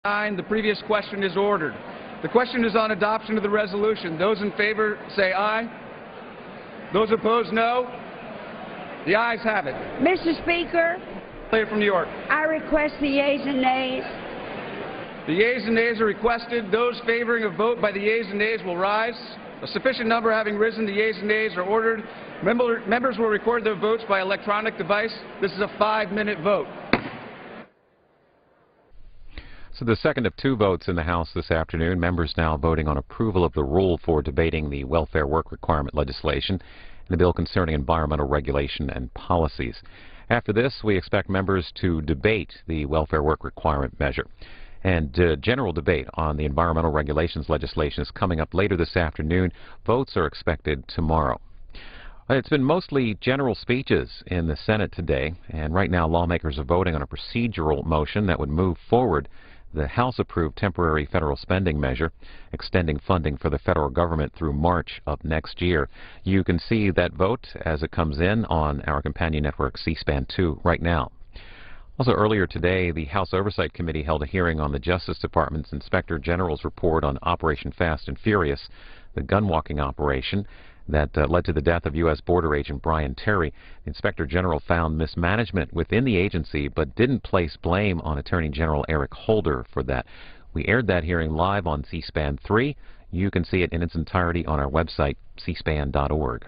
The previous question is ordered. The question is on adoption of the resolution. Those in favor say aye. Those opposed, no. The ayes have it. Mr. Speaker, Player from New York. I request the yeas and nays. The yeas and nays are requested. Those favoring a vote by the yeas and nays will rise. A sufficient number having risen, the yeas and nays are ordered. Members will record their votes by electronic device. This is a 5-minute vote. So the second of two votes in the House this afternoon. Members now voting on approval of the rule for debating the welfare work requirement legislation and the bill concerning environmental regulation and policies. After this, we expect members to debate the welfare work requirement measure. And general debate on the environmental regulations legislation is coming up later this afternoon. Votes are expected tomorrow. It's been mostly general speeches in the Senate today, and right now lawmakers are voting on a procedural motion that would move forward the House-approved temporary federal spending measure, extending funding for the federal government through March of next year. You can see that vote as it comes in on our companion network, C-SPAN 2, right now. Also earlier today, the House Oversight Committee held a hearing on the Justice Department's Inspector General's report on Operation Fast and Furious, the gunwalking operation that led to the death of U.S. Border Agent Brian Terry. The Inspector General found mismanagement within the agency but didn't place blame on Attorney General Eric Holder for that. We aired that hearing live on C-SPAN 3. You can see it in its entirety on our website, cspan.org.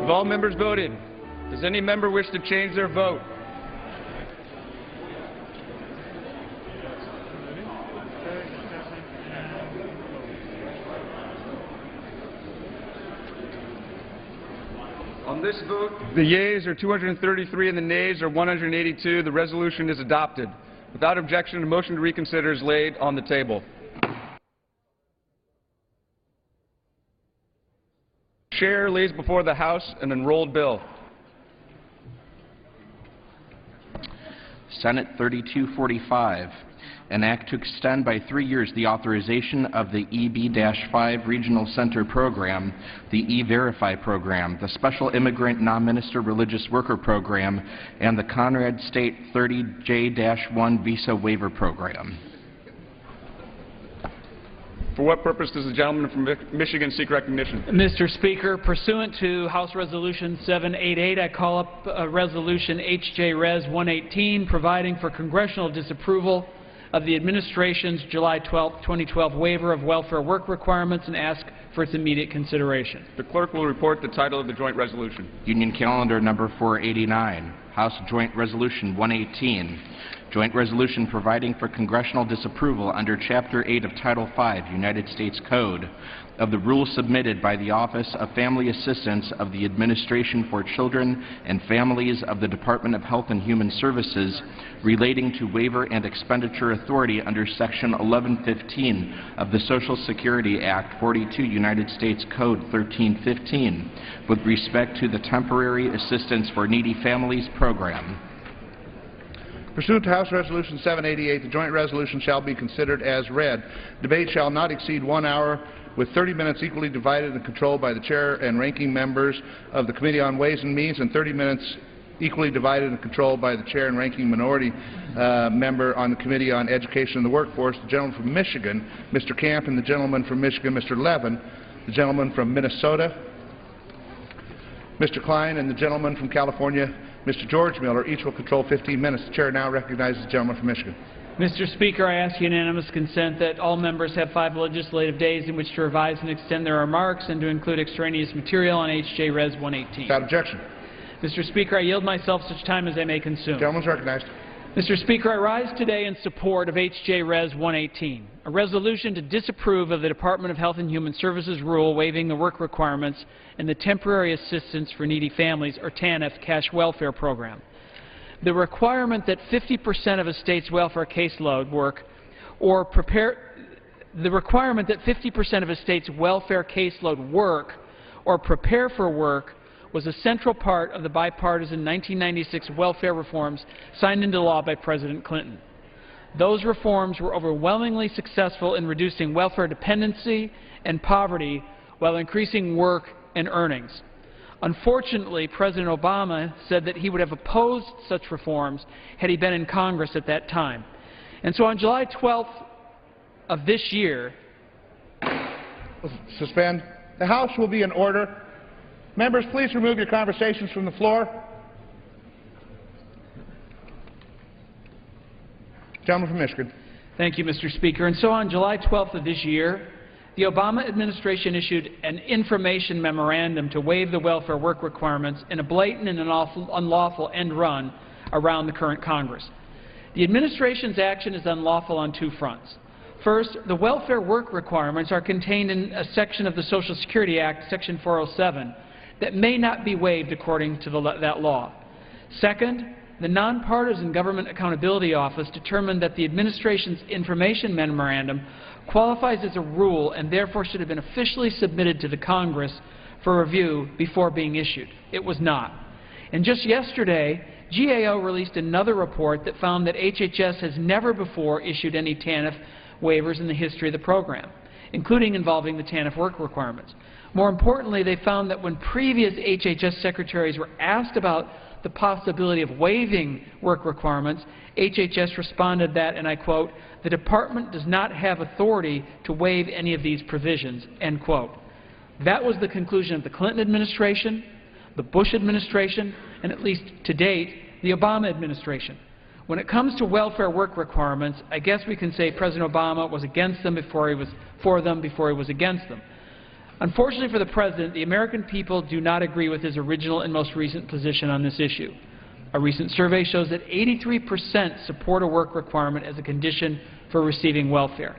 Have all members voted? Does any member wish to change their vote? On this vote, the yeas are 233 and the nays are 182. The resolution is adopted. Without objection, a motion to reconsider is laid on the table. Chair lays before the House an enrolled bill. Senate 3245, an act to extend by 3 years the authorization of the EB-5 Regional Center Program, the E-Verify Program, the Special Immigrant Non-Minister Religious Worker Program, and the Conrad State 30J-1 Visa Waiver Program. For what purpose does the gentleman from Michigan seek recognition? Mr. Speaker, pursuant to House Resolution 788, I call up Resolution H.J. Res. 118, providing for congressional disapproval of the administration's July 12, 2012 waiver of welfare work requirements and ask for its immediate consideration. The clerk will report the title of the joint resolution. Union Calendar number 489, House Joint Resolution 118, Joint Resolution providing for congressional disapproval under Chapter 8 of Title 5, United States Code, of the rules submitted by the Office of Family Assistance of the Administration for Children and Families of the Department of Health and Human Services relating to waiver and expenditure authority under Section 1115 of the Social Security Act 42, United States Code 1315, with respect to the Temporary Assistance for Needy Families Program. Pursuant to House Resolution 788, the joint resolution shall be considered as read. Debate shall not exceed 1 hour, with 30 minutes equally divided and controlled by the chair and ranking members of the Committee on Ways and Means, and 30 minutes equally divided and controlled by the chair and ranking minority member on the Committee on Education and the Workforce, the gentleman from Michigan, Mr. Camp, and the gentleman from Michigan, Mr. Levin, the gentleman from Minnesota, Mr. Klein, and the gentleman from California, Mr. George Miller. Each will control 15 minutes. The chair now recognizes the gentleman from Michigan. Mr. Speaker, I ask unanimous consent that all members have 5 legislative days in which to revise and extend their remarks and to include extraneous material on H.J. Res. 118. Without objection. Mr. Speaker, I yield myself such time as I may consume. The gentleman is recognized. Mr. Speaker, I rise today in support of H.J. Res. 118, a resolution to disapprove of the Department of Health and Human Services rule waiving the work requirements in the Temporary Assistance for Needy Families, or TANF, cash welfare program. The requirement that 50% of a state's welfare caseload work or prepare for work was a central part of the bipartisan 1996 welfare reforms signed into law by President Clinton. Those reforms were overwhelmingly successful in reducing welfare dependency and poverty while increasing work and earnings. Unfortunately, President Obama said that he would have opposed such reforms had he been in Congress at that time. And so on July 12th of this year, Suspend. The House will be in order. Members, please remove your conversations from the floor. Gentleman from Michigan. Thank you, Mr. Speaker. And so on July 12th of this year, the Obama administration issued an information memorandum to waive the welfare work requirements in a blatant and unlawful end run around the current Congress. The administration's action is unlawful on 2 fronts. First, the welfare work requirements are contained in a section of the Social Security Act, Section 407, that may not be waived according to that law. Second, the Nonpartisan Government Accountability Office determined that the administration's information memorandum qualifies as a rule and therefore should have been officially submitted to the Congress for review before being issued. It was not. And just yesterday, GAO released another report that found that HHS has never before issued any TANF waivers in the history of the program, including involving the TANF work requirements. More importantly, they found that when previous HHS secretaries were asked about the possibility of waiving work requirements, HHS responded that, and I quote, "The Department does not have authority to waive any of these provisions," end quote. That was the conclusion of the Clinton administration, the Bush administration, and at least to date, the Obama administration. When it comes to welfare work requirements, I guess we can say President Obama was against them before he was for them, before he was against them. Unfortunately for the President, the American people do not agree with his original and most recent position on this issue. A recent survey shows that 83% support a work requirement as a condition for receiving welfare,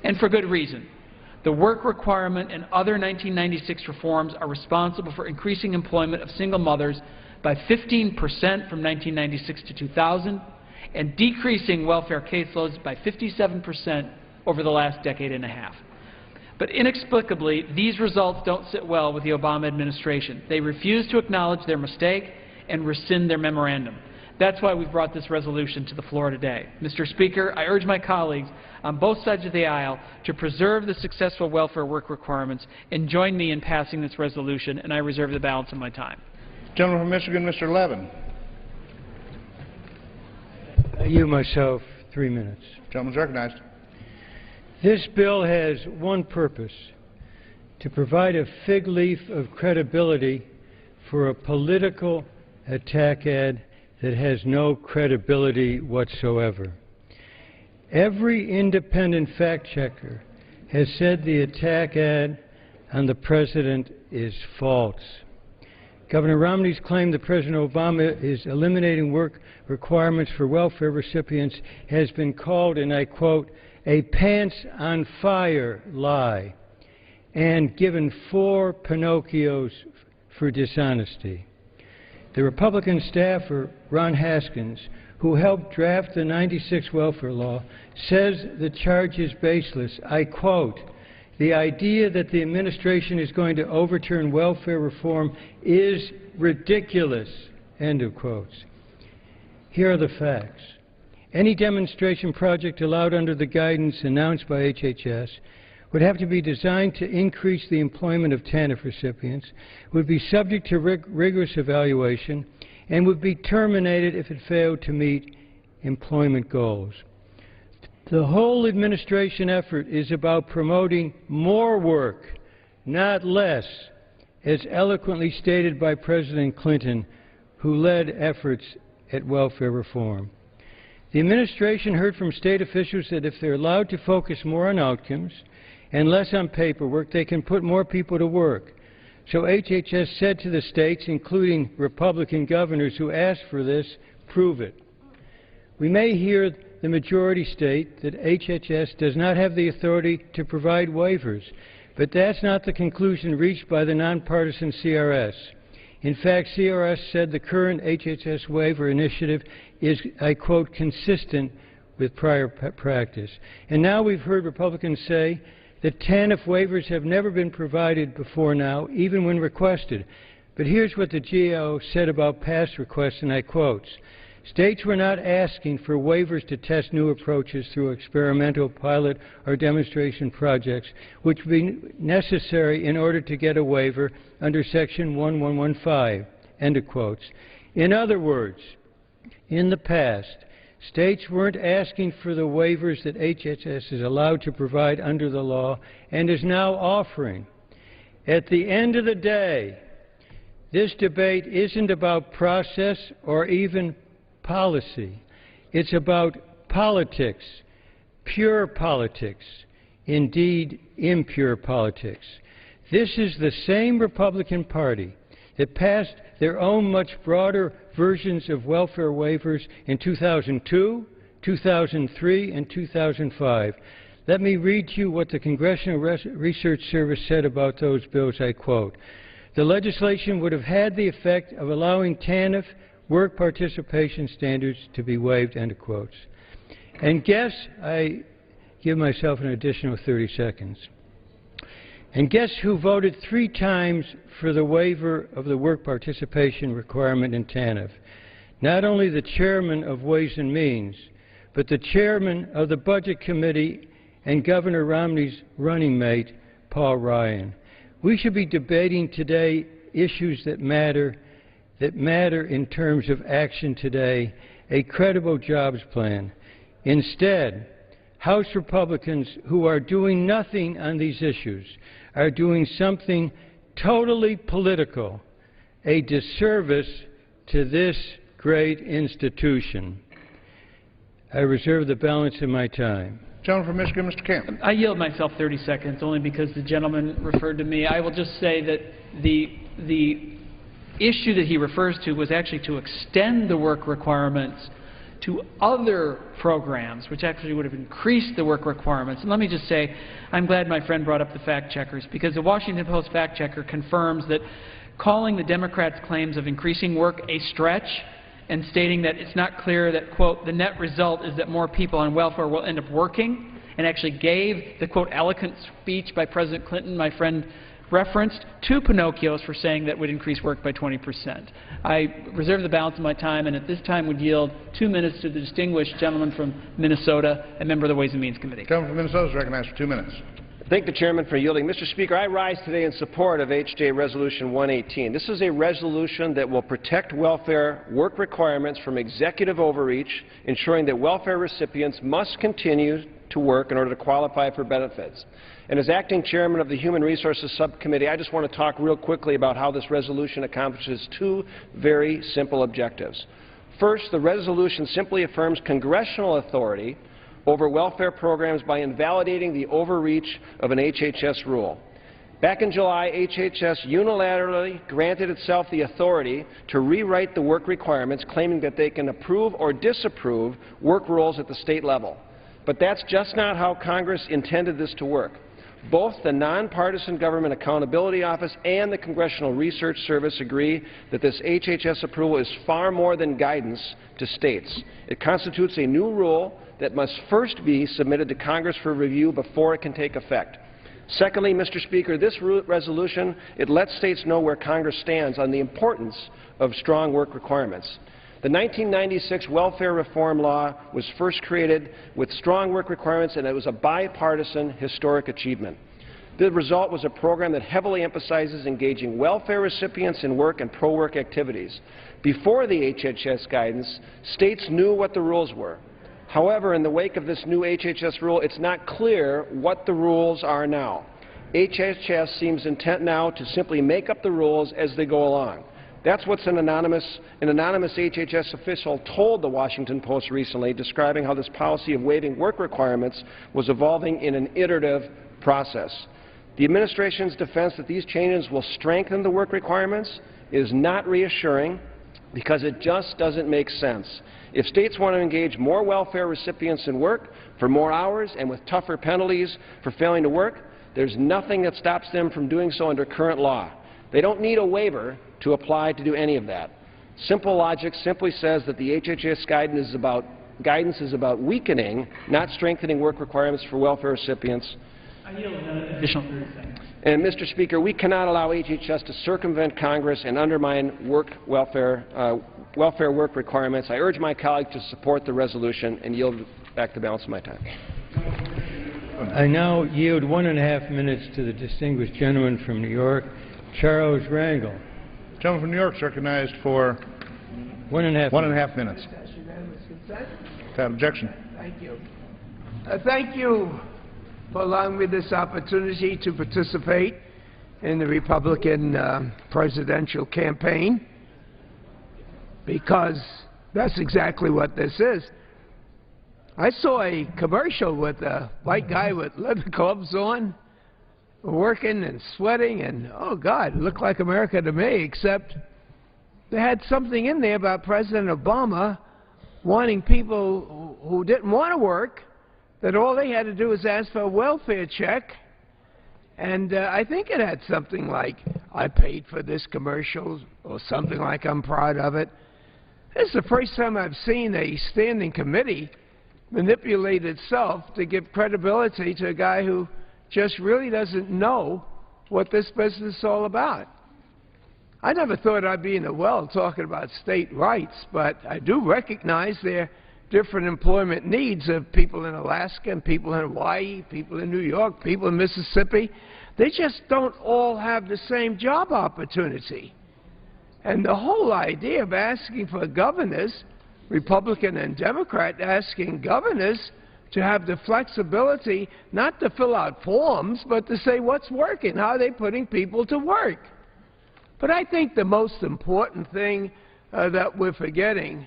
and for good reason. The work requirement and other 1996 reforms are responsible for increasing employment of single mothers by 15% from 1996 to 2000, and decreasing welfare caseloads by 57% over the last decade and a half. But inexplicably, these results don't sit well with the Obama administration. They refuse to acknowledge their mistake and rescind their memorandum. That's why we've brought this resolution to the floor today. Mr. Speaker, I urge my colleagues on both sides of the aisle to preserve the successful welfare work requirements and join me in passing this resolution, and I reserve the balance of my time. Gentleman from Michigan, Mr. Levin. I yield myself 3 minutes. Gentleman is recognized. This bill has one purpose: to provide a fig leaf of credibility for a political attack ad that has no credibility whatsoever. Every independent fact checker has said the attack ad on the President is false. Governor Romney's claim that President Obama is eliminating work requirements for welfare recipients has been called, and I quote, a pants-on-fire lie, and given 4 Pinocchios for dishonesty. The Republican staffer, Ron Haskins, who helped draft the '96 welfare law, says the charge is baseless. I quote, the idea that the administration is going to overturn welfare reform is ridiculous, end of quotes. Here are the facts. Any demonstration project allowed under the guidance announced by HHS would have to be designed to increase the employment of TANF recipients, would be subject to rigorous evaluation, and would be terminated if it failed to meet employment goals. The whole administration effort is about promoting more work, not less, as eloquently stated by President Clinton, who led efforts at welfare reform. The administration heard from state officials that if they're allowed to focus more on outcomes and less on paperwork, they can put more people to work. So HHS said to the states, including Republican governors who asked for this, prove it. We may hear the majority state that HHS does not have the authority to provide waivers, but that's not the conclusion reached by the nonpartisan CRS. In fact, CRS said the current HHS waiver initiative is, I quote, consistent with prior practice. And now we've heard Republicans say that TANF waivers have never been provided before now, even when requested. But here's what the GAO said about past requests, and I quote, states were not asking for waivers to test new approaches through experimental, pilot, or demonstration projects, which would be necessary in order to get a waiver under Section 1115, end of quotes. In other words, in the past, states weren't asking for the waivers that HHS is allowed to provide under the law and is now offering. At the end of the day, this debate isn't about process or even policy. It's about politics, pure politics, indeed impure politics. This is the same Republican Party that passed their own much broader versions of welfare waivers in 2002, 2003, and 2005. Let me read to you what the Congressional Research Service said about those bills. I quote, the legislation would have had the effect of allowing TANF work participation standards to be waived, end of quotes. And guess, I give myself an additional 30 seconds. And guess who voted 3 times for the waiver of the work participation requirement in TANF? Not only the chairman of Ways and Means, but the chairman of the Budget Committee and Governor Romney's running mate, Paul Ryan. We should be debating today issues that matter in terms of action today, a credible jobs plan. Instead, House Republicans who are doing nothing on these issues are doing something totally political, a disservice to this great institution. I reserve the balance of my time. Gentleman from Michigan, Mr. Camp. I yield myself 30 seconds only because the gentleman referred to me. I will just say that the issue that he refers to was actually to extend the work requirements to other programs, which actually would have increased the work requirements. And let me just say, I'm glad my friend brought up the fact-checkers, because the Washington Post fact-checker confirms that calling the Democrats' claims of increasing work a stretch and stating that it's not clear that, quote, the net result is that more people on welfare will end up working, and actually gave the, quote, eloquent speech by President Clinton, my friend referenced, two Pinocchios for saying that would increase work by 20%. I reserve the balance of my time, and at this time would yield 2 minutes to the distinguished gentleman from Minnesota, a member of the Ways and Means Committee. Gentleman from Minnesota is recognized for 2 minutes. Thank the chairman for yielding. Mr. Speaker, I rise today in support of HJ Resolution 118. This is a resolution that will protect welfare work requirements from executive overreach, ensuring that welfare recipients must continue to work in order to qualify for benefits. And as acting chairman of the Human Resources Subcommittee, I just want to talk real quickly about how this resolution accomplishes two very simple objectives. First, the resolution simply affirms congressional authority over welfare programs by invalidating the overreach of an HHS rule. Back in July, HHS unilaterally granted itself the authority to rewrite the work requirements, claiming that they can approve or disapprove work rules at the state level. But that's just not how Congress intended this to work. Both the Nonpartisan Government Accountability Office and the Congressional Research Service agree that this HHS approval is far more than guidance to states. It constitutes a new rule that must first be submitted to Congress for review before it can take effect. Secondly, Mr. Speaker, this resolution, it lets states know where Congress stands on the importance of strong work requirements. The 1996 welfare reform law was first created with strong work requirements, and it was a bipartisan historic achievement. The result was a program that heavily emphasizes engaging welfare recipients in work and pro-work activities. Before the HHS guidance, states knew what the rules were. However, in the wake of this new HHS rule, it's not clear what the rules are now. HHS seems intent now to simply make up the rules as they go along. That's what an anonymous HHS official told the Washington Post recently, describing how this policy of waiving work requirements was evolving in an iterative process. The administration's defense that these changes will strengthen the work requirements is not reassuring, because it just doesn't make sense. If states want to engage more welfare recipients in work for more hours and with tougher penalties for failing to work, there's nothing that stops them from doing so under current law. They don't need a waiver to apply to do any of that. Simple logic simply says that the HHS guidance is about weakening, not strengthening work requirements for welfare recipients. I yield an additional 30 seconds. And, Mr. Speaker, we cannot allow HHS to circumvent Congress and undermine welfare work requirements. I urge my colleagues to support the resolution and yield back the balance of my time. I now yield 1.5 minutes to the distinguished gentleman from New York, Charles Rangel. Gentleman from New York is recognized for 1.5 minutes. Without objection. Thank you. Thank you for allowing me this opportunity to participate in the Republican presidential campaign, because that's exactly what this is. I saw a commercial with a white guy with leather gloves on, working and sweating, and, oh, God, it looked like America to me, except they had something in there about President Obama wanting people who didn't want to work, that all they had to do was ask for a welfare check. And I think it had something like, I paid for this commercial, or something like, I'm proud of it. This is the first time I've seen a standing committee manipulate itself to give credibility to a guy who just really doesn't know what this business is all about. I never thought I'd be in the well talking about state rights, but I do recognize there are different employment needs of people in Alaska and people in Hawaii, people in New York, people in Mississippi. They just don't all have the same job opportunity. And the whole idea of asking for governors, Republican and Democrat, asking governors to have the flexibility not to fill out forms, but to say what's working, how are they putting people to work. But I think the most important thing that we're forgetting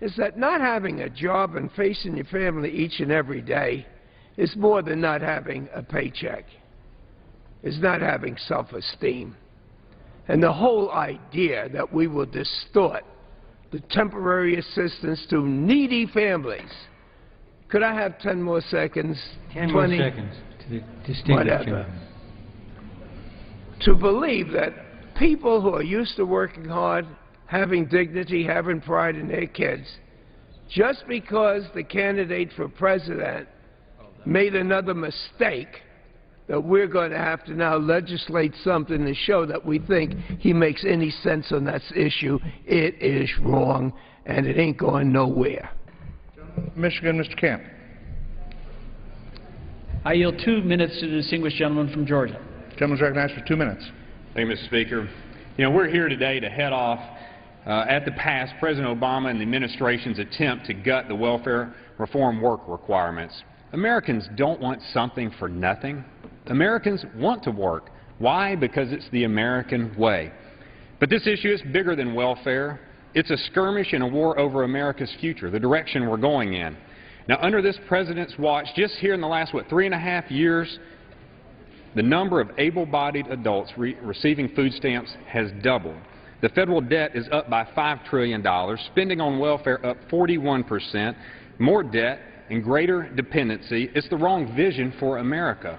is that not having a job and facing your family each and every day is more than not having a paycheck. It's not having self-esteem. And the whole idea that we will distort the temporary assistance to needy families. Could I have 10 more seconds? 10 20? more seconds to the distinguished Whatever. gentleman. To believe that people who are used to working hard, having dignity, having pride in their kids, just because the candidate for president made another mistake, that we're going to have to now legislate something to show that we think he makes any sense on that issue. It is wrong, and it ain't going nowhere. Michigan, Mr. Camp. I yield 2 minutes to the distinguished gentleman from Georgia. Gentleman is recognized for 2 minutes. Thank you, Mr. Speaker. You know, we're here today to head off at the pass President Obama and the administration's attempt to gut the welfare reform work requirements. Americans don't want something for nothing. Americans want to work. Why? Because it's the American way. But this issue is bigger than welfare. It's a skirmish and a war over America's future, the direction we're going in. Now, under this president's watch, just here in the last, 3.5 years, the number of able-bodied adults receiving food stamps has doubled. The federal debt is up by $5 trillion, spending on welfare up 41%, more debt and greater dependency. It's the wrong vision for America.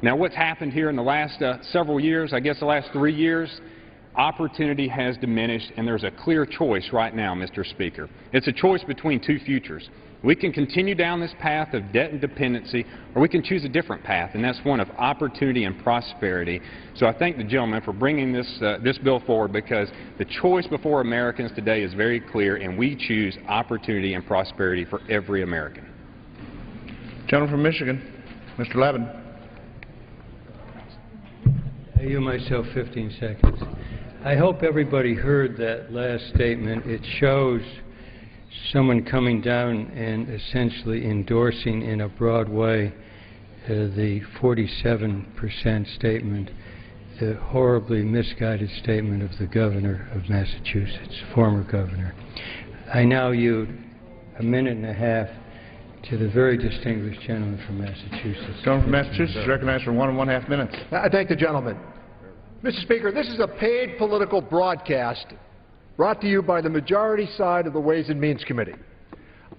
Now, what's happened here in the last several years, I guess the last 3 years, opportunity has diminished, and there's a clear choice right now, Mr. Speaker. It's a choice between two futures. We can continue down this path of debt and dependency, or we can choose a different path, and that's one of opportunity and prosperity. So I thank the gentleman for bringing this bill forward, because the choice before Americans today is very clear, and we choose opportunity and prosperity for every American. Gentleman from Michigan, Mr. Levin. I yield myself 15 seconds. I hope everybody heard that last statement. It shows someone coming down and essentially endorsing in a broad way the 47% statement, the horribly misguided statement of the governor of Massachusetts, former governor. I now yield a minute and a half to the very distinguished gentleman from Massachusetts. Gentleman from Massachusetts is recognized for 1.5 minutes. I thank the gentleman. Mr. Speaker, this is a paid political broadcast brought to you by the majority side of the Ways and Means Committee.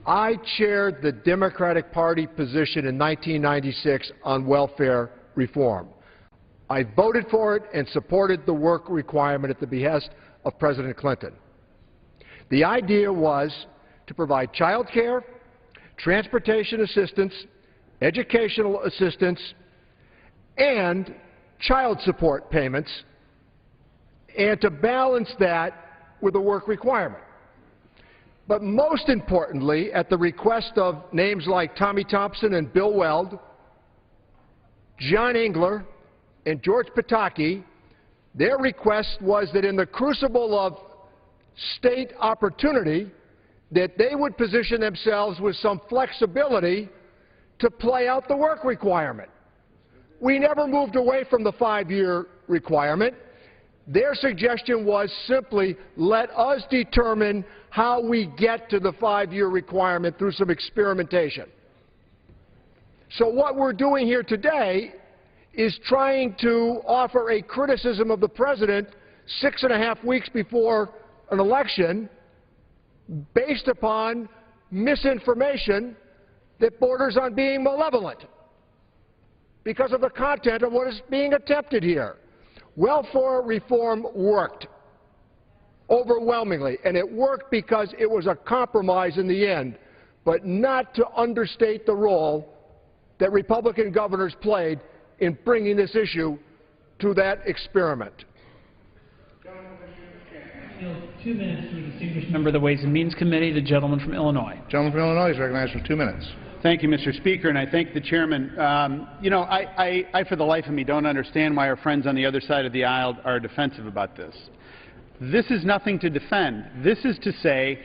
I chaired the Democratic Party position in 1996 on welfare reform. I voted for it and supported the work requirement at the behest of President Clinton. The idea was to provide child care, transportation assistance, educational assistance, and child support payments, and to balance that with a work requirement. But most importantly, at the request of names like Tommy Thompson and Bill Weld, John Engler, and George Pataki, their request was that in the crucible of state opportunity, that they would position themselves with some flexibility to play out the work requirement. We never moved away from the 5-year requirement. Their suggestion was simply, let us determine how we get to the 5-year requirement through some experimentation. So what we're doing here today is trying to offer a criticism of the President 6.5 weeks before an election based upon misinformation that borders on being malevolent because of the content of what is being attempted here. Welfare reform worked overwhelmingly, and it worked because it was a compromise in the end, but not to understate the role that Republican governors played in bringing this issue to that experiment. 2 minutes to the distinguished member of the Ways and Means Committee, the gentleman from Illinois. Gentleman from Illinois is recognized for 2 minutes. Thank you, Mr. Speaker, and I thank the chairman. You know, I, for the life of me, don't understand why our friends on the other side of the aisle are defensive about this. This is nothing to defend. This is to say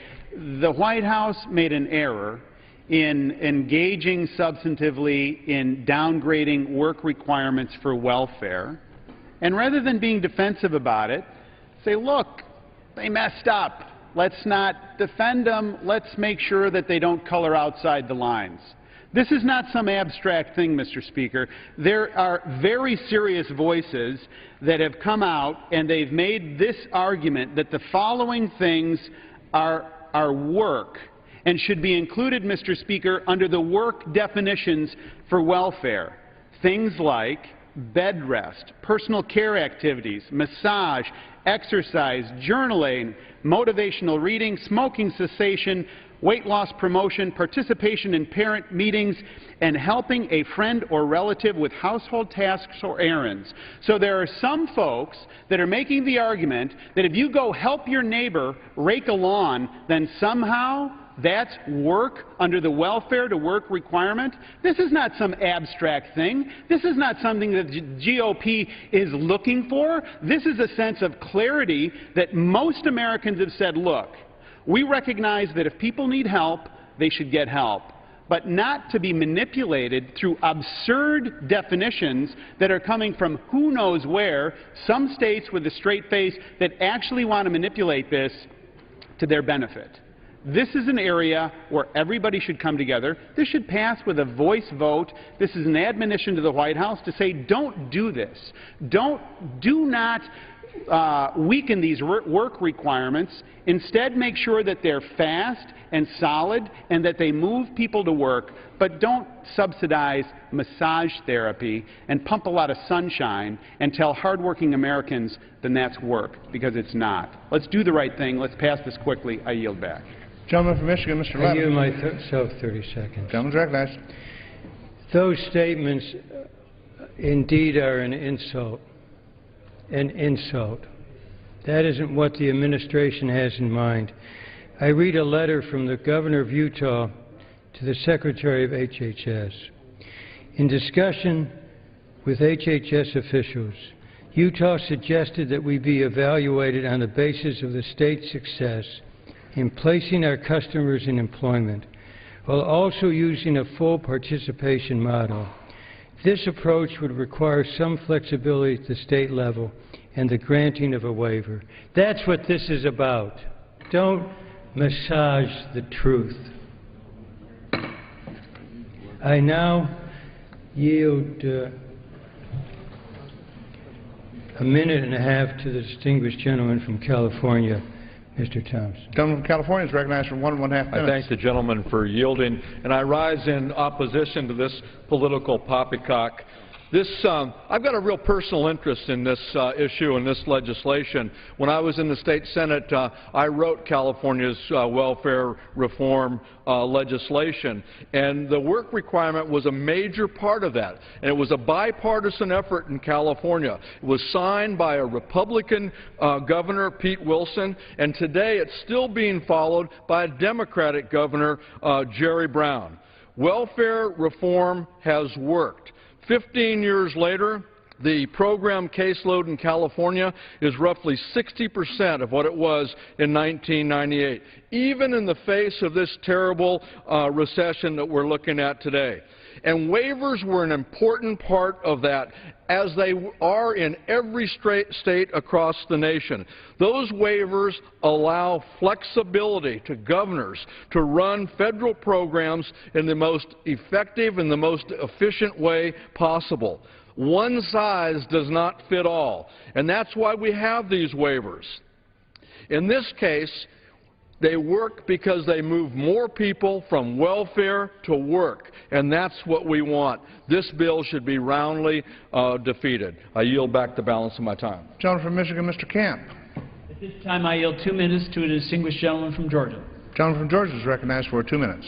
the White House made an error in engaging substantively in downgrading work requirements for welfare, and rather than being defensive about it, say, look, they messed up. Let's not defend them. Let's make sure that they don't color outside the lines. This is not some abstract thing, Mr. Speaker. There are very serious voices that have come out and they've made this argument that the following things are work and should be included, Mr. Speaker, under the work definitions for welfare. Things like bed rest, personal care activities, massage, exercise, journaling, motivational reading, smoking cessation, weight loss promotion, participation in parent meetings, and helping a friend or relative with household tasks or errands. So there are some folks that are making the argument that if you go help your neighbor rake a lawn, then somehow that's work under the welfare to work requirement. This is not some abstract thing. This is not something that the GOP is looking for. This is a sense of clarity that most Americans have said, look, we recognize that if people need help, they should get help, but not to be manipulated through absurd definitions that are coming from who knows where, some states with a straight face that actually want to manipulate this to their benefit. This is an area where everybody should come together. This should pass with a voice vote. This is an admonition to the White House to say, don't do this. Do not weaken these work requirements. Instead, make sure that they're fast and solid and that they move people to work, but don't subsidize massage therapy and pump a lot of sunshine and tell hardworking Americans then that's work, because it's not. Let's do the right thing. Let's pass this quickly. I yield back. Gentleman from Michigan, Mr. I Levin. yield myself 30 seconds. Gentleman's recognized. Those statements indeed are an insult. An insult. That isn't what the administration has in mind. I read a letter from the governor of Utah to the secretary of HHS. In discussion with HHS officials, Utah suggested that we be evaluated on the basis of the state's success in placing our customers in employment, while also using a full participation model. This approach would require some flexibility at the state level and the granting of a waiver. That's what this is about. Don't massage the truth. I now yield a minute and a half to the distinguished gentleman from California, Mr. Thompson. Gentleman from California is recognized for 1.5 minutes. I thank the gentleman for yielding, and I rise in opposition to this political poppycock. I've got a real personal interest in this issue and this legislation. When I was in the state Senate, I wrote California's welfare reform legislation, and the work requirement was a major part of that. And it was a bipartisan effort in California. It was signed by a Republican governor, Pete Wilson, and today it's still being followed by a Democratic governor, Jerry Brown. Welfare reform has worked. 15 years later, the program caseload in California is roughly 60% of what it was in 1998, even in the face of this terrible recession that we're looking at today. And waivers were an important part of that, as they are in every state across the nation. Those waivers allow flexibility to governors to run federal programs in the most effective and the most efficient way possible. One size does not fit all, and that's why we have these waivers. In this case, they work because they move more people from welfare to work, and that's what we want. This bill should be roundly defeated. I yield back the balance of my time. Gentleman from Michigan, Mr. Camp. At this time, I yield 2 minutes to a distinguished gentleman from Georgia. Gentleman from Georgia is recognized for 2 minutes.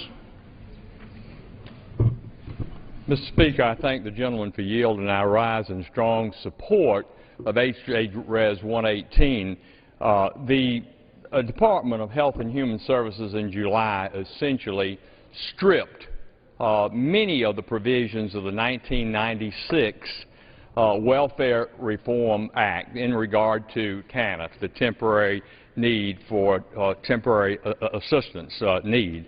Mr. Speaker, I thank the gentleman for yielding. I rise in strong support of H.J. Res. 118. The Department of Health and Human Services in July essentially stripped many of the provisions of the 1996 Welfare Reform Act in regard to TANF, the temporary need for temporary assistance need.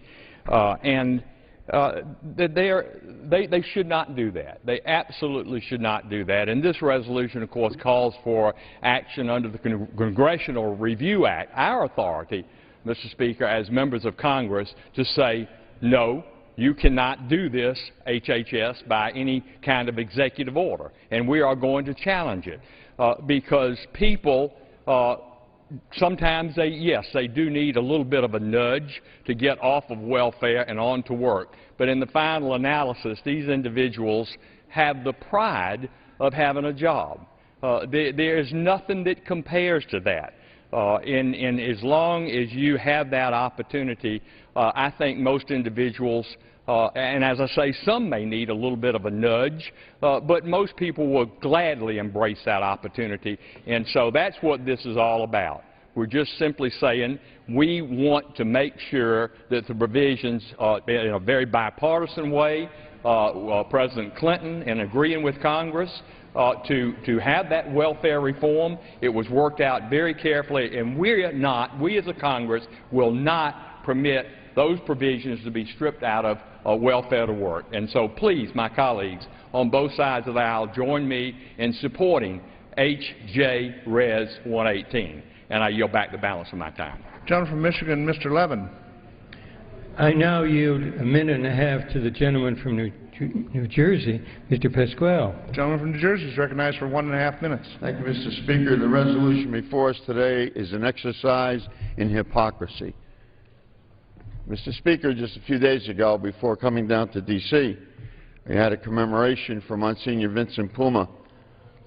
They should not do that. They absolutely should not do that. And this resolution, of course, calls for action under the Congressional Review Act, our authority, Mr. Speaker, as members of Congress, to say, no, you cannot do this, HHS, by any kind of executive order, and we are going to challenge it because people sometimes they do need a little bit of a nudge to get off of welfare and on to work. But in the final analysis, these individuals have the pride of having a job. There is nothing that compares to that. And as long as you have that opportunity, I think most individuals, and as I say, some may need a little bit of a nudge, but most people will gladly embrace that opportunity. And so that's what this is all about. We're just simply saying we want to make sure that the provisions, in a very bipartisan way, President Clinton, in agreeing with Congress, to have that welfare reform. It was worked out very carefully, and we as a Congress will not permit those provisions to be stripped out of welfare to work. And so please, my colleagues on both sides of the aisle, join me in supporting H.J. Res. 118. And I yield back the balance of my time. Gentleman from Michigan, Mr. Levin. I now yield a minute and a half to the gentleman from New Jersey, Mr. Pasquale. Gentleman from New Jersey is recognized for 1.5 minutes. Thank you, Mr. Speaker. The resolution before us today is an exercise in hypocrisy. Mr. Speaker, just a few days ago, before coming down to D.C., we had a commemoration for Monsignor Vincent Puma,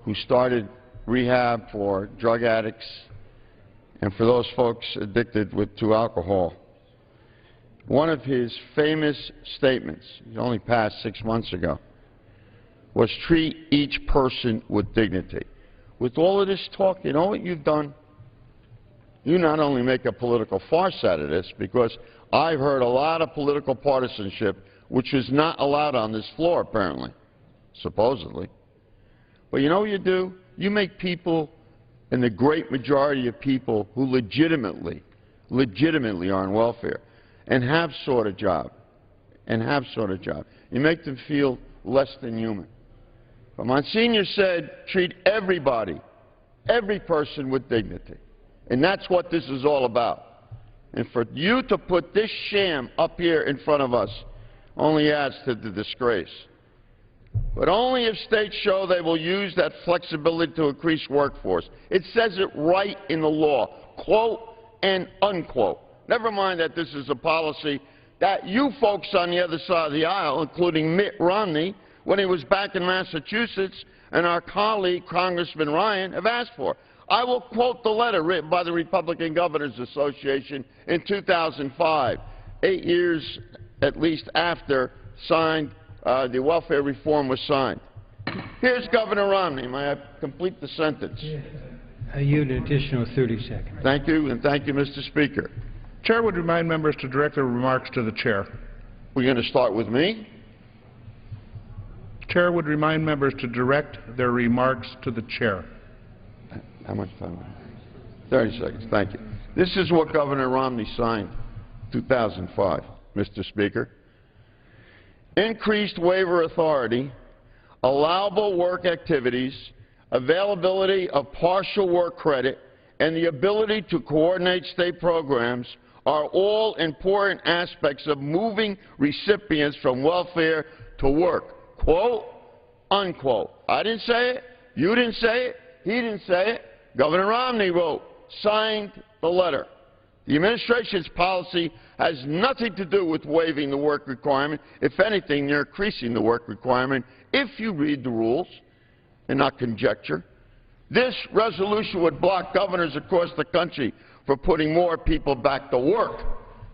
who started rehab for drug addicts and for those folks addicted to alcohol. One of his famous statements, he only passed 6 months ago, was treat each person with dignity. With all of this talk, you know what you've done? You not only make a political farce out of this, because I've heard a lot of political partisanship, which is not allowed on this floor, apparently, supposedly. But you know what you do? You make people, and the great majority of people who legitimately are on welfare, and have sought a job, you make them feel less than human. But Monsignor said, treat everybody, every person with dignity. And that's what this is all about. And for you to put this sham up here in front of us only adds to the disgrace. But only if states show they will use that flexibility to increase workforce. It says it right in the law, quote and unquote. Never mind that this is a policy that you folks on the other side of the aisle, including Mitt Romney, when he was back in Massachusetts, and our colleague, Congressman Ryan, have asked for. I will quote the letter written by the Republican Governors Association in 2005, 8 years at least after the welfare reform was signed. Here's Governor Romney. May I complete the sentence? I yield an additional 30 seconds. Thank you, and thank you, Mr. Speaker. Chair would remind members to direct their remarks to the chair. We're going to start with me? Chair would remind members to direct their remarks to the chair. How much time? 30 seconds. Thank you. This is what Governor Romney signed in 2005, Mr. Speaker. Increased waiver authority, allowable work activities, availability of partial work credit, and the ability to coordinate state programs are all important aspects of moving recipients from welfare to work. Quote, unquote. I didn't say it. You didn't say it. He didn't say it. Governor Romney wrote, signed the letter. The administration's policy has nothing to do with waiving the work requirement. If anything, they're increasing the work requirement if you read the rules and not conjecture. This resolution would block governors across the country for putting more people back to work.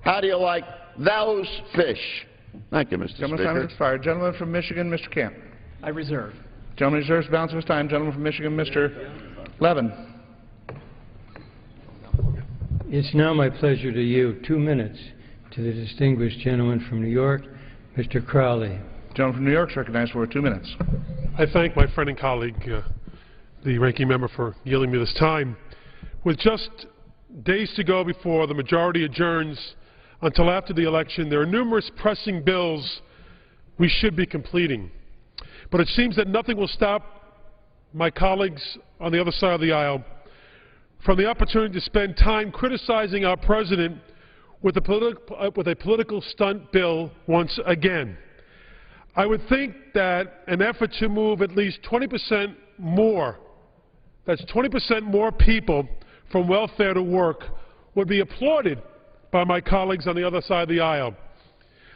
How do you like those fish? Thank you, Mr. Speaker. Gentleman's time has expired. Gentleman from Michigan, Mr. Camp. I reserve. Gentleman reserves the balance of his time. Gentleman from Michigan, Mr. Levin. It's now my pleasure to yield 2 minutes to the distinguished gentleman from New York, Mr. Crowley. Gentleman from New York is recognized for 2 minutes. I thank my friend and colleague, the ranking member, for yielding me this time. With just days to go before the majority adjourns until after the election, there are numerous pressing bills we should be completing. But it seems that nothing will stop my colleagues on the other side of the aisle from the opportunity to spend time criticizing our president with a political stunt bill once again. I would think that an effort to move at least 20% more, that's 20% more people from welfare to work, would be applauded by my colleagues on the other side of the aisle.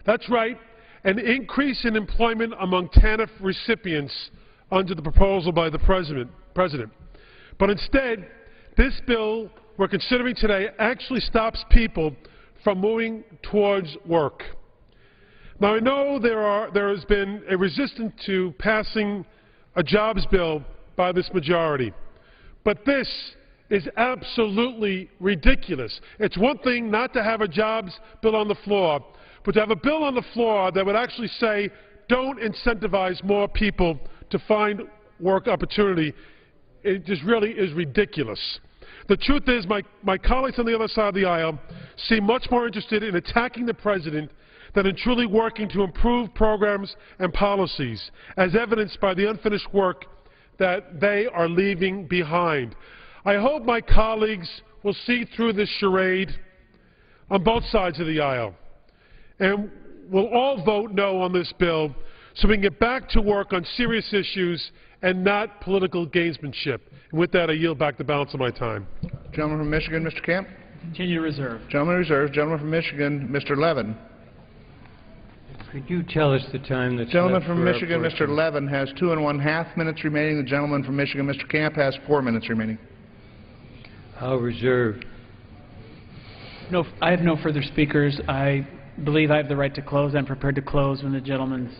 That's right, an increase in employment among TANF recipients under the proposal by the President. But instead, this bill we're considering today actually stops people from moving towards work. Now, I know there has been a resistance to passing a jobs bill by this majority, but this is absolutely ridiculous. It's one thing not to have a jobs bill on the floor, but to have a bill on the floor that would actually say, don't incentivize more people to find work opportunity. It just really is ridiculous. The truth is, my colleagues on the other side of the aisle seem much more interested in attacking the President than in truly working to improve programs and policies, as evidenced by the unfinished work that they are leaving behind. I hope my colleagues will see through this charade on both sides of the aisle, and will all vote no on this bill so we can get back to work on serious issues and not political gamesmanship. And with that, I yield back the balance of my time. Gentleman from Michigan, Mr. Camp. Continue reserve. Gentleman reserved. Gentleman from Michigan, Mr. Levin. Could you tell us the time that's Gentleman left from for our Michigan, Mr. portion? Levin, has 2 1/2 minutes remaining. The gentleman from Michigan, Mr. Camp, has 4 minutes remaining. I'll reserve. No, I have no further speakers. I believe I have the right to close. I'm prepared to close when the gentleman's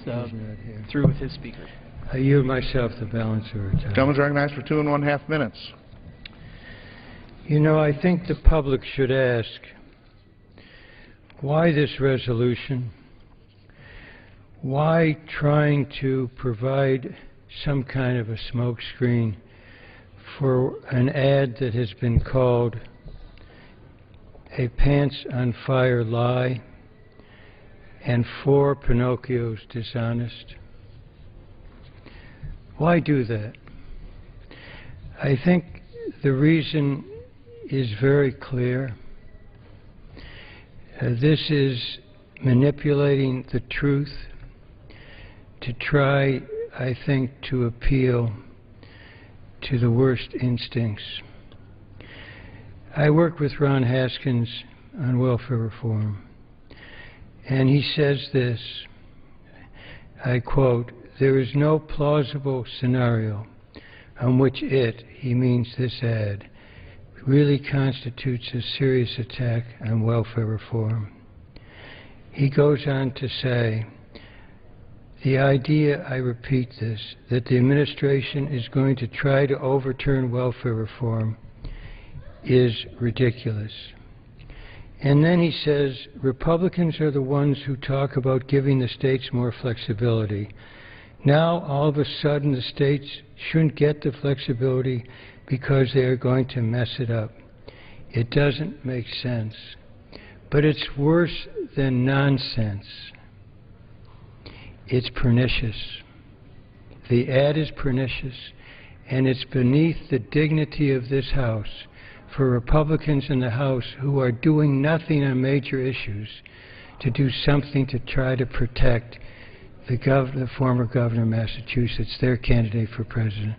through with his speaker. I yield myself the balance of our time. Gentleman's recognized for 2 1/2 minutes. You know, I think the public should ask, why this resolution? Why trying to provide some kind of a smokescreen for an ad that has been called a pants-on-fire lie and 4 Pinocchios dishonest? Why do that? I think the reason is very clear. This is manipulating the truth to try, I think, to appeal to the worst instincts. I work with Ron Haskins on welfare reform, and he says this, I quote, "There is no plausible scenario on which it," he means this ad, "really constitutes a serious attack on welfare reform." He goes on to say, "The idea, I repeat this, that the administration is going to try to overturn welfare reform is ridiculous." And then he says, "Republicans are the ones who talk about giving the states more flexibility. Now, all of a sudden, the states shouldn't get the flexibility because they are going to mess it up. It doesn't make sense. But it's worse than nonsense. It's pernicious. The ad is pernicious, and it's beneath the dignity of this House for Republicans in the House who are doing nothing on major issues to do something to try to protect the former governor of Massachusetts, their candidate for president.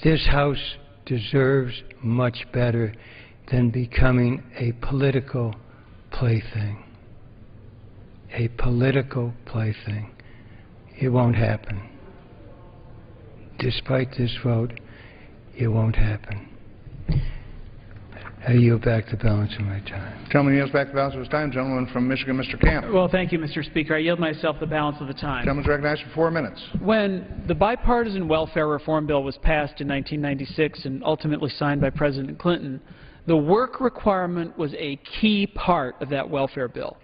This House deserves much better than becoming a political plaything. A political plaything. It won't happen. Despite this vote, it won't happen. I yield back the balance of my time. Gentleman yields back the balance of his time. Gentleman from Michigan, Mr. Camp. Well, thank you, Mr. Speaker. I yield myself the balance of the time. Gentleman's recognized for 4 minutes. When the bipartisan welfare reform bill was passed in 1996 and ultimately signed by President Clinton, the work requirement was a key part of that welfare bill.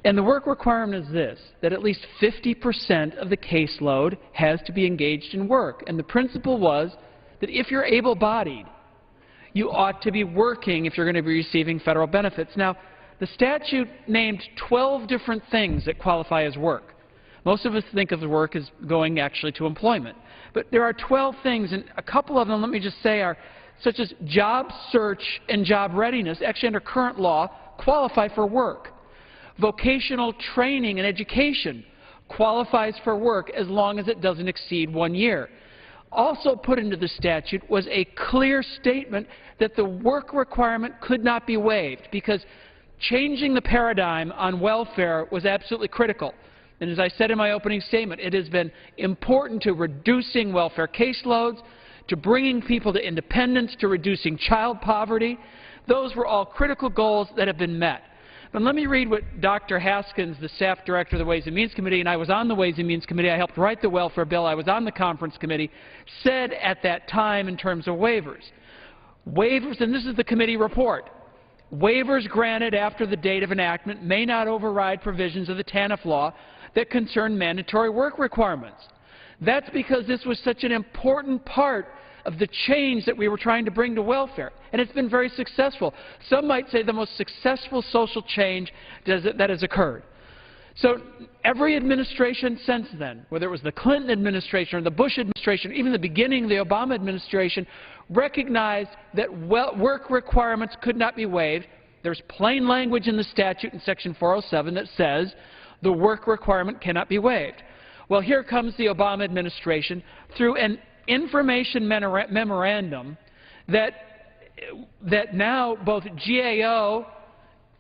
And the work requirement is this, that at least 50% of the caseload has to be engaged in work. And the principle was that if you're able-bodied, you ought to be working if you're going to be receiving federal benefits. Now, the statute named 12 different things that qualify as work. Most of us think of the work as going actually to employment. But there are 12 things, and a couple of them, let me just say, are such as job search and job readiness. Actually, under current law, qualify for work. Vocational training and education qualifies for work as long as it doesn't exceed 1 year. Also put into the statute was a clear statement that the work requirement could not be waived, because changing the paradigm on welfare was absolutely critical. And as I said in my opening statement, it has been important to reducing welfare caseloads, to bringing people to independence, to reducing child poverty. Those were all critical goals that have been met. But let me read what Dr. Haskins, the staff director of the Ways and Means Committee, and I was on the Ways and Means Committee, I helped write the welfare bill, I was on the conference committee, said at that time in terms of waivers. Waivers, and this is the committee report, waivers granted after the date of enactment may not override provisions of the TANF law that concern mandatory work requirements. That's because this was such an important part of the change that we were trying to bring to welfare, and it's been very successful. Some might say the most successful social change that has occurred. So every administration since then, whether it was the Clinton administration or the Bush administration, even the beginning of the Obama administration, recognized that work requirements could not be waived. There's plain language in the statute in Section 407 that says the work requirement cannot be waived. Well, here comes the Obama administration through an information memorandum that now both GAO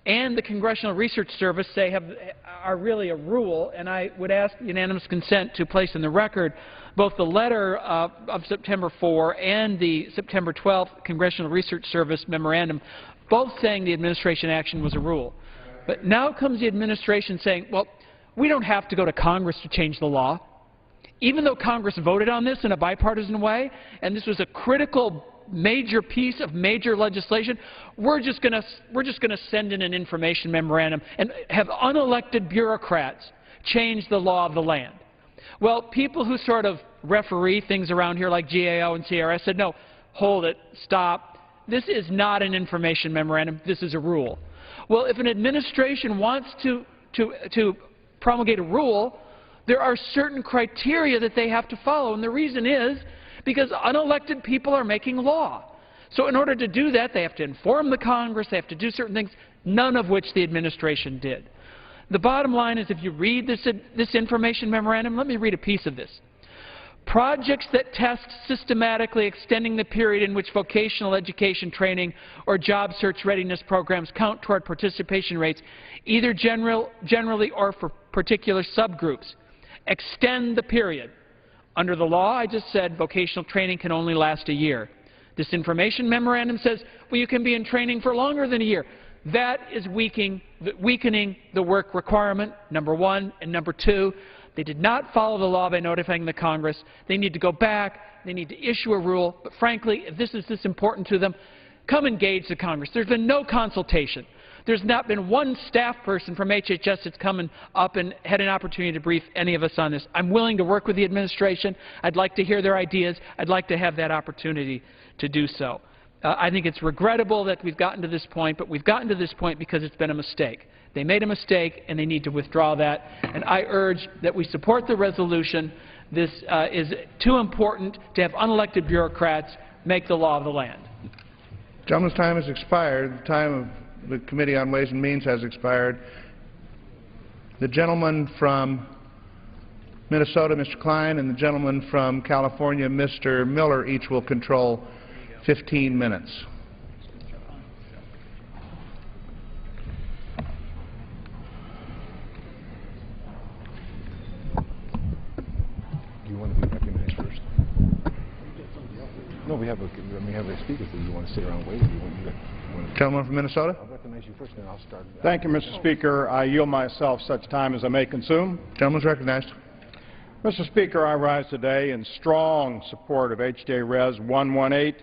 and the Congressional Research Service say are really a rule, and I would ask unanimous consent to place in the record both the letter of September 4 and the September 12 Congressional Research Service memorandum, both saying the administration action was a rule. But now comes the administration saying, well, we don't have to go to Congress to change the law. Even though Congress voted on this in a bipartisan way, and this was a critical major piece of major legislation, we're just going to send in an information memorandum and have unelected bureaucrats change the law of the land. Well, people who sort of referee things around here like GAO and CRS said, no, hold it, stop. This is not an information memorandum. This is a rule. Well, if an administration wants to promulgate a rule, there are certain criteria that they have to follow, and the reason is because unelected people are making law. So in order to do that, they have to inform the Congress, they have to do certain things, none of which the administration did. The bottom line is, if you read this information memorandum, let me read a piece of this. Projects that test systematically extending the period in which vocational education training or job search readiness programs count toward participation rates, either generally or for particular subgroups, extend the period. Under the law, I just said vocational training can only last a year. This information memorandum says, well, you can be in training for longer than a year. That is weakening the work requirement, number one. And number two, they did not follow the law by notifying the Congress. They need to go back. They need to issue a rule. But frankly, if this is this important to them, come engage the Congress. There's been no consultation. There's not been one staff person from HHS that's come up and had an opportunity to brief any of us on this. I'm willing to work with the administration. I'd like to hear their ideas. I'd like to have that opportunity to do so. I think it's regrettable that we've gotten to this point, but we've gotten to this point because it's been a mistake. They made a mistake, and they need to withdraw that. And I urge that we support the resolution. This is too important to have unelected bureaucrats make the law of the land. Gentleman's time has expired. The time of the Committee on Ways and Means has expired. The gentleman from Minnesota, Mr. Klein, and the gentleman from California, Mr. Miller, each will control 15 minutes. Do you want to be recognized first? No, we have a speaker, so you want to sit around waiting? Gentleman from Minnesota? I'll recognize you first, then I'll start. Thank you, Mr. Speaker. I yield myself such time as I may consume. Gentleman's recognized. Mr. Speaker, I rise today in strong support of HJ Res. 118,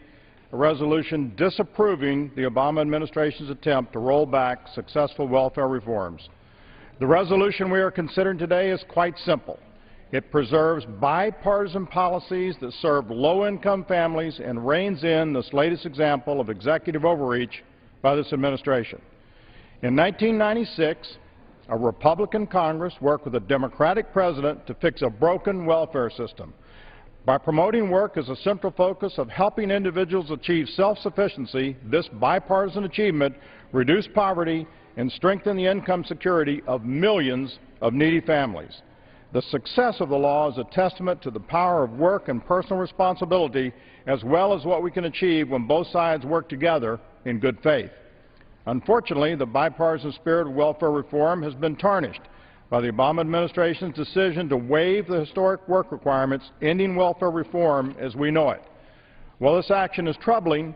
a resolution disapproving the Obama administration's attempt to roll back successful welfare reforms. The resolution we are considering today is quite simple. It preserves bipartisan policies that serve low-income families and reins in this latest example of executive overreach by this administration. In 1996, a Republican Congress worked with a Democratic president to fix a broken welfare system. By promoting work as a central focus of helping individuals achieve self-sufficiency, this bipartisan achievement reduced poverty and strengthen the income security of millions of needy families. The success of the law is a testament to the power of work and personal responsibility, as well as what we can achieve when both sides work together in good faith. Unfortunately, the bipartisan spirit of welfare reform has been tarnished by the Obama administration's decision to waive the historic work requirements, ending welfare reform as we know it. While this action is troubling,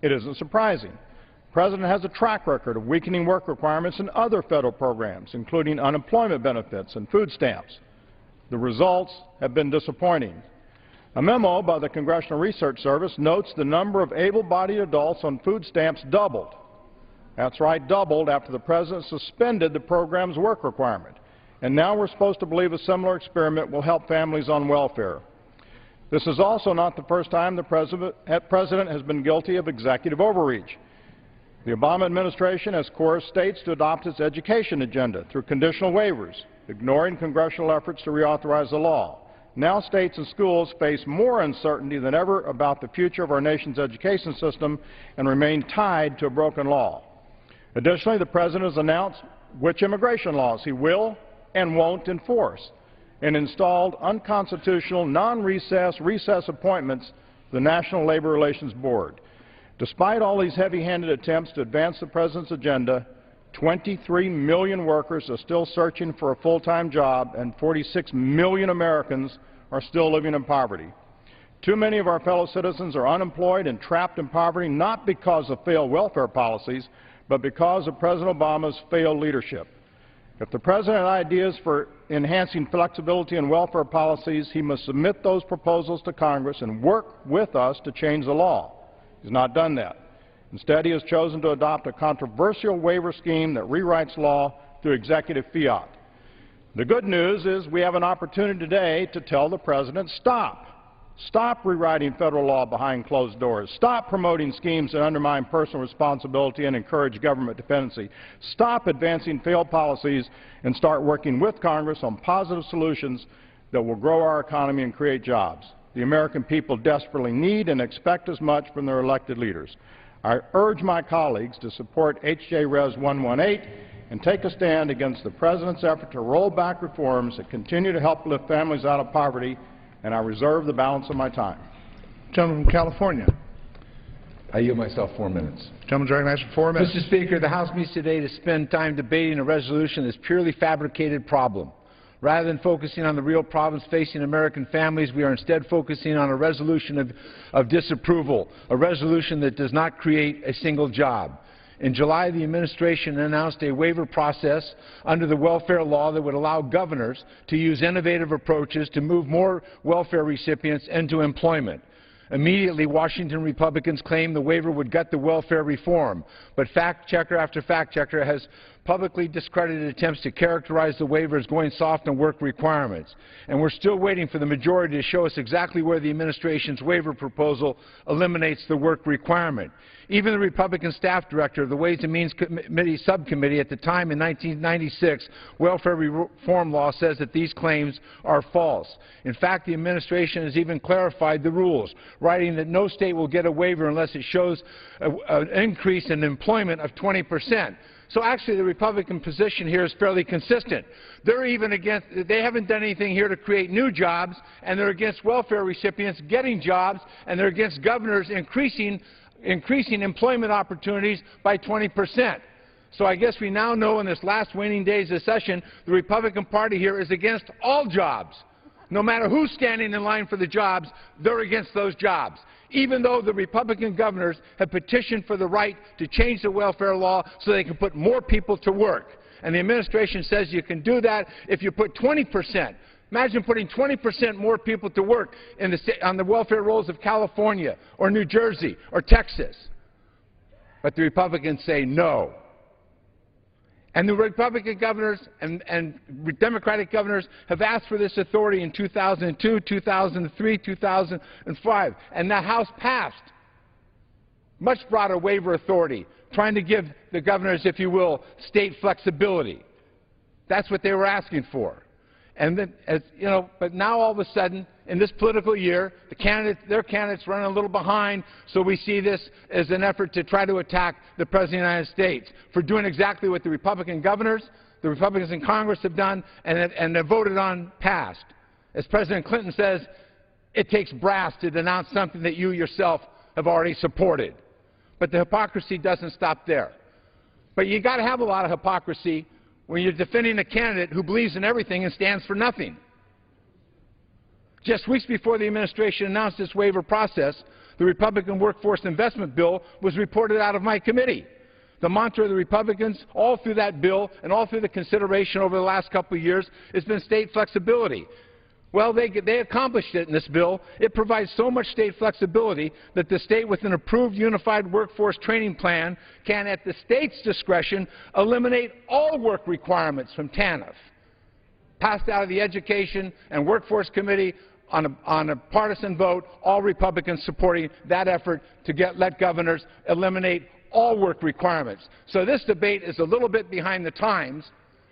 it isn't surprising. The President has a track record of weakening work requirements in other federal programs, including unemployment benefits and food stamps. The results have been disappointing. A memo by the Congressional Research Service notes the number of able-bodied adults on food stamps doubled. That's right, doubled after the President suspended the program's work requirement. And now we're supposed to believe a similar experiment will help families on welfare. This is also not the first time the President has been guilty of executive overreach. The Obama administration has coerced states to adopt its education agenda through conditional waivers, ignoring congressional efforts to reauthorize the law. Now states and schools face more uncertainty than ever about the future of our nation's education system and remain tied to a broken law. Additionally, the President has announced which immigration laws he will and won't enforce, and installed unconstitutional non-recess appointments to the National Labor Relations Board. Despite all these heavy-handed attempts to advance the President's agenda, 23 million workers are still searching for a full-time job, and 46 million Americans are still living in poverty. Too many of our fellow citizens are unemployed and trapped in poverty, not because of failed welfare policies, but because of President Obama's failed leadership. If the President had ideas for enhancing flexibility in welfare policies, he must submit those proposals to Congress and work with us to change the law. He's not done that. Instead, he has chosen to adopt a controversial waiver scheme that rewrites law through executive fiat. The good news is we have an opportunity today to tell the President, stop. Stop rewriting federal law behind closed doors. Stop promoting schemes that undermine personal responsibility and encourage government dependency. Stop advancing failed policies and start working with Congress on positive solutions that will grow our economy and create jobs. The American people desperately need and expect as much from their elected leaders. I urge my colleagues to support H.J. Res. 118 and take a stand against the President's effort to roll back reforms that continue to help lift families out of poverty, and I reserve the balance of my time. Gentleman from California. I yield myself 4 minutes. Gentleman's recognized for 4 minutes. Mr. Speaker, the House meets today to spend time debating a resolution that's purely fabricated problem. Rather than focusing on the real problems facing American families, we are instead focusing on a resolution of disapproval, a resolution that does not create a single job. In July, the administration announced a waiver process under the welfare law that would allow governors to use innovative approaches to move more welfare recipients into employment. Immediately, Washington Republicans claimed the waiver would gut the welfare reform, but fact-checker after fact-checker has publicly discredited attempts to characterize the waiver as going soft on work requirements. And we're still waiting for the majority to show us exactly where the administration's waiver proposal eliminates the work requirement. Even the Republican staff director of the Ways and Means Committee subcommittee at the time in 1996, welfare reform law says that these claims are false. In fact, the administration has even clarified the rules, writing that no state will get a waiver unless it shows an increase in employment of 20%. So actually the Republican position here is fairly consistent. They're even against, they haven't done anything here to create new jobs, and they're against welfare recipients getting jobs, and they're against governors increasing employment opportunities by 20%. So I guess we now know in this last waning days of session, the Republican Party here is against all jobs. No matter who's standing in line for the jobs, they're against those jobs, even though the Republican governors have petitioned for the right to change the welfare law so they can put more people to work. And the administration says you can do that if you put 20%. Imagine putting 20% more people to work on the welfare rolls of California or New Jersey or Texas. But the Republicans say no. And the Republican governors and Democratic governors have asked for this authority in 2002, 2003, 2005. And the House passed much broader waiver authority, trying to give the governors, if you will, state flexibility. That's what they were asking for. And then, but now all of a sudden, in this political year, their candidates run a little behind, so we see this as an effort to try to attack the President of the United States for doing exactly what the Republican governors, the Republicans in Congress have done and have voted on passed. As President Clinton says, it takes brass to denounce something that you yourself have already supported. But the hypocrisy doesn't stop there. But you've got to have a lot of hypocrisy when you're defending a candidate who believes in everything and stands for nothing. Just weeks before the administration announced this waiver process, the Republican Workforce Investment Bill was reported out of my committee. The mantra of the Republicans all through that bill and all through the consideration over the last couple of years has been state flexibility. Well, they accomplished it in this bill. It provides so much state flexibility that the state with an approved unified workforce training plan can, at the state's discretion, eliminate all work requirements from TANF. Passed out of the Education and Workforce Committee on a partisan vote, all Republicans supporting that effort to let governors eliminate all work requirements. So this debate is a little bit behind the times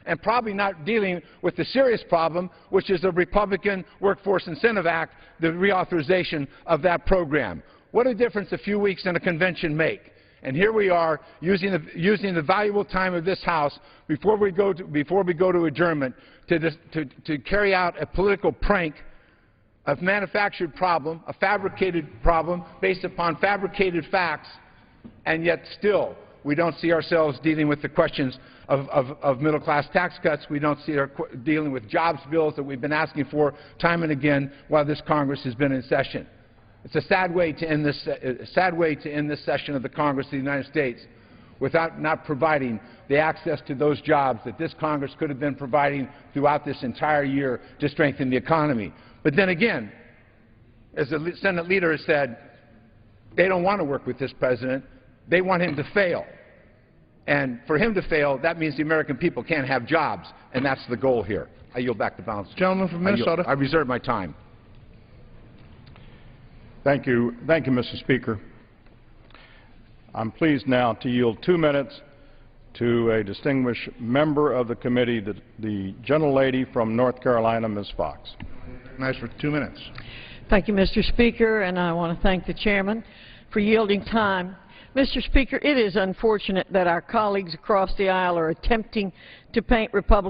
and probably not dealing with the serious problem, which is the Republican Workforce Incentive Act, the reauthorization of that program. What a difference a few weeks in a convention make. And here we are using the valuable time of this House before we go to adjournment to carry out a political prank, a manufactured problem, a fabricated problem based upon fabricated facts, and yet still we don't see ourselves dealing with the questions of middle-class tax cuts. We don't see our dealing with jobs bills that we've been asking for time and again while this Congress has been in session. It's a sad way to end this session of the Congress of the United States without not providing the access to those jobs that this Congress could have been providing throughout this entire year to strengthen the economy. But then again, as the Senate leader has said, they don't want to work with this president. They want him to fail. And for him to fail, that means the American people can't have jobs, and that's the goal here. I yield back the balance. Gentleman from Minnesota. I reserve my time. Thank you, Mr. Speaker. I'm pleased now to yield 2 minutes to a distinguished member of the committee, the gentlelady from North Carolina, Ms. Fox. Nice for 2 minutes. Thank you, Mr. Speaker, and I want to thank the chairman for yielding time. Mr. Speaker, it is unfortunate that our colleagues across the aisle are attempting to paint Republicans